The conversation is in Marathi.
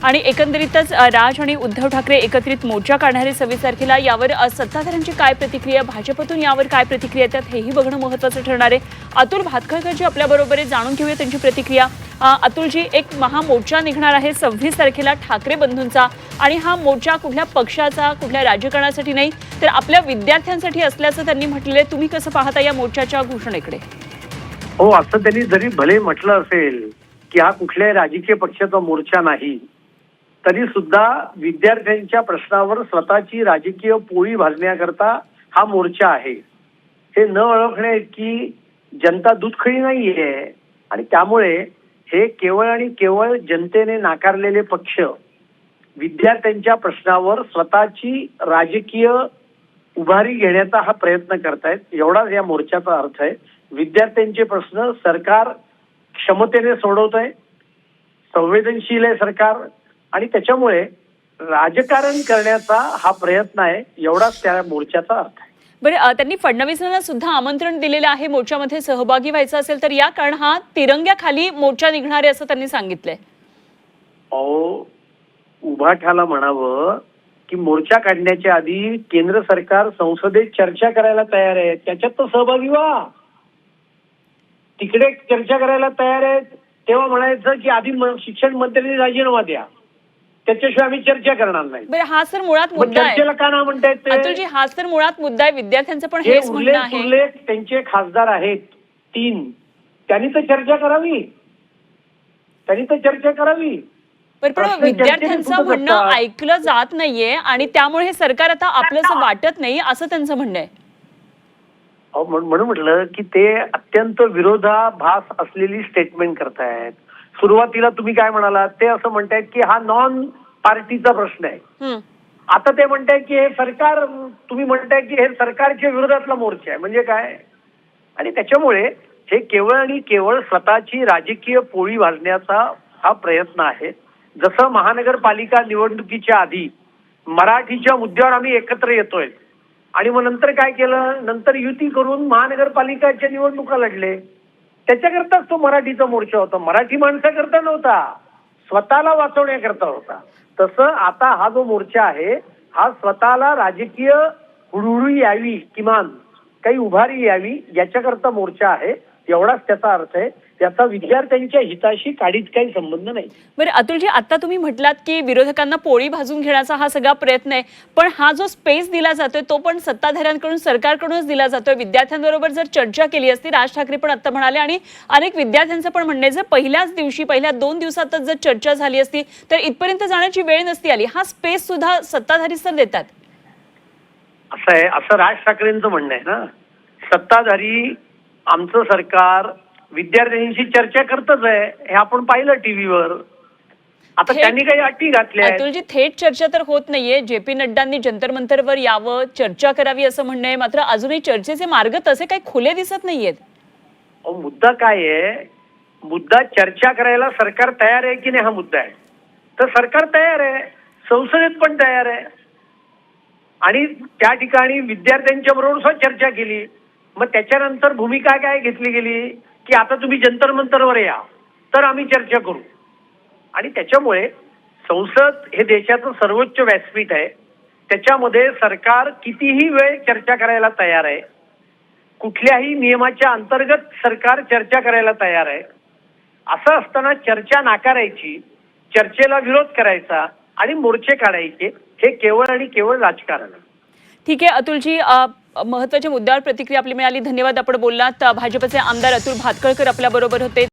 आणि एकंदरीतच राज आणि उद्धव ठाकरे एकत्रित मोर्चा काढणारे 26 तारखेला, यावर सत्ताधाऱ्यांची काय प्रतिक्रिया, भाजपतून यावर काय प्रतिक्रिया येतात हेही बघणं महत्त्वाचं ठरणार आहे। अतुल भातखळकर जी आपल्याबरोबर आहे, जाणून घेऊया त्यांची प्रतिक्रिया। अतुलजी, एक महामोर्चा निघणार आहे 26 तारखेला ठाकरे बंधूंचा, आणि हा मोर्चा कुठल्या पक्षाचा, कुठल्या राजकारणासाठी नाही तर आपल्या विद्यार्थ्यांसाठी असल्याचं त्यांनी म्हटलेलं आहे। तुम्ही कसं पाहता या मोर्चाच्या घोषणेकडे? हो, असं त्यांनी जरी भले म्हटलं असेल की हा कुठल्याही राजकीय पक्षाचा मोर्चा नाही, तरी सुद्धा विद्यार्थ्यांच्या प्रश्नावर स्वतःची राजकीय पोळी भाजण्याकरता हा मोर्चा आहे। हे न ओळखणे की जनता दूधखळी नाहीये, आणि त्यामुळे हे केवळ आणि केवळ जनतेने नाकारलेले पक्ष विद्यार्थ्यांच्या प्रश्नावर स्वतःची राजकीय उभारी घेण्याचा हा प्रयत्न करतायत, एवढाच या मोर्चाचा अर्थ आहे। विद्यार्थ्यांचे प्रश्न सरकार क्षमतेने सोडवत आहे, संवेदनशील आहे सरकार, आणि त्याच्यामुळे राजकारण करण्याचा हा प्रयत्न आहे, एवढाच त्या मोर्चाचा अर्थ आहे। बरं, त्यांनी फडणवीसांना सुद्धा आमंत्रण दिलेलं आहे मोर्चामध्ये सहभागी व्हायचं असेल तर, या कारण हा तिरंग्याखाली मोर्चा निघणार आहे असं त्यांनी सांगितलंय। उभाठाला म्हणावं की मोर्चा काढण्याच्या आधी केंद्र सरकार संसदेत चर्चा करायला तयार आहे, त्याच्यात तर सहभागी व्हा। तिकडे चर्चा करायला तयार आहेत तेव्हा म्हणायचं की आधी शिक्षण मंत्र्यांनी राजीनामा द्या, त्याच्याशिवाय आम्ही चर्चा करणार नाही। बरं, हा सर मुळात मुद्दा आहे। चर्चेला का ना म्हणतायत ते? अतुलजी, हा सर मुळात मुद्दा आहे, विद्यार्थ्यांचं पण हेच म्हणणं आहे। त्यांचे खासदार आहेत 3, त्यांनी तर चर्चा करावी। पण विद्यार्थ्यांचं म्हणणं ऐकलं जात नाहीये, आणि त्यामुळे हे सरकार आता आपलंसं वाटत नाही असं त्यांचं म्हणणं आहे। म्हणून म्हटलं की ते अत्यंत विरोधाभास असलेली स्टेटमेंट करतायत। सुरुवातीला तुम्ही काय म्हणालात, ते असं म्हणतायत की हा नॉन पार्टीचा प्रश्न आहे। आता ते म्हणतायत की हे सरकार, तुम्ही म्हणताय की हे सरकारच्या विरोधातला मोर्चा आहे, म्हणजे काय? आणि त्याच्यामुळे हे केवळ आणि केवळ स्वतःची राजकीय पोळी भाजण्याचा हा प्रयत्न आहे। जसं महानगरपालिका निवडणुकीच्या आधी मराठीच्या मुद्द्यावर आम्ही एकत्र येतोय, आणि मग नंतर काय केलं, नंतर युती करून महानगरपालिकाच्या निवडणुका लढले, त्याच्याकरताच तो मराठीचा मोर्चा होता। मराठी माणसाकरता नव्हता, स्वतःला वाचवण्याकरता होता। तसं आता हा जो मोर्चा आहे हा स्वतःला राजकीय हुडहुडी यावी, किमान काही उभारी यावी, याच्याकरता मोर्चा आहे, एवढाच त्याचा अर्थ आहे। त्याचा विद्यार्थ्यांच्या हिताशी काडीच काही संबंध नाही। बरं अतुलजी, आता तुम्ही म्हटलात की विरोधकांना पोळी भाजून घेण्याचा हा सगळा प्रयत्न आहे, पण हा जो स्पेस दिला जातोय तो पण सत्ताधाऱ्यांकडून, सरकारकडूनच दिला जातोय। विद्यार्थ्यांबरोबर जर चर्चा केली असती, राज ठाकरे पण आता म्हणाले, आणि अनेक विद्यार्थ्यांचं पण म्हणणं आहे, जर पहिल्याच दिवशी, पहिल्या 2 दिवसातच जर चर्चा झाली असती तर इथपर्यंत जाण्याची वेळ नसती आली। हा स्पेस सुद्धा सत्ताधारीच तर देतात। असं आहे, असं राज ठाकरेंचं म्हणणं आहे ना। सत्ताधारी, आमचं सरकार विद्यार्थ्यांशी चर्चा करतच आहे, हे आपण पाहिलं टीव्हीवर। आता त्यांनी काही अटी घातल्या। अतुलजी, थेट चर्चा तर होत नाहीये। जे.पी. नड्डांनी जंतर मंतरवर यावं, चर्चा करावी असं म्हणणं आहे, मात्र अजूनही चर्चेचे मार्ग तसे काही खुले दिसत नाहीयेत। मुद्दा काय आहे, मुद्दा चर्चा करायला सरकार तयार आहे की नाही हा मुद्दा आहे। तर सरकार तयार आहे, संसदेत पण तयार आहे, आणि त्या ठिकाणी विद्यार्थ्यांच्या बरोबर सुद्धा चर्चा केली। मग त्याच्यानंतर भूमिका काय घेतली गेली की आता तुम्ही जंतर मंतरवर या तर आम्ही चर्चा करू। आणि त्याच्यामुळे संसद हे देशाचं सर्वोच्च व्यासपीठ आहे, त्याच्यामध्ये सरकार कितीही वेळ चर्चा करायला तयार आहे, कुठल्याही नियमाच्या अंतर्गत सरकार चर्चा करायला तयार आहे। असं असताना चर्चा नाकारायची, चर्चेला विरोध करायचा आणि मोर्चे काढायचे, हे केवळ आणि केवळ राजकारण आहे। ठीक आहे अतुलजी, महत्त्वाच्या मुद्द्यावर प्रतिक्रिया आपली मिळाली, धन्यवाद। आपण बोललात। भाजपचे आमदार अतुल भातखळकर आपल्या बरोबर होते।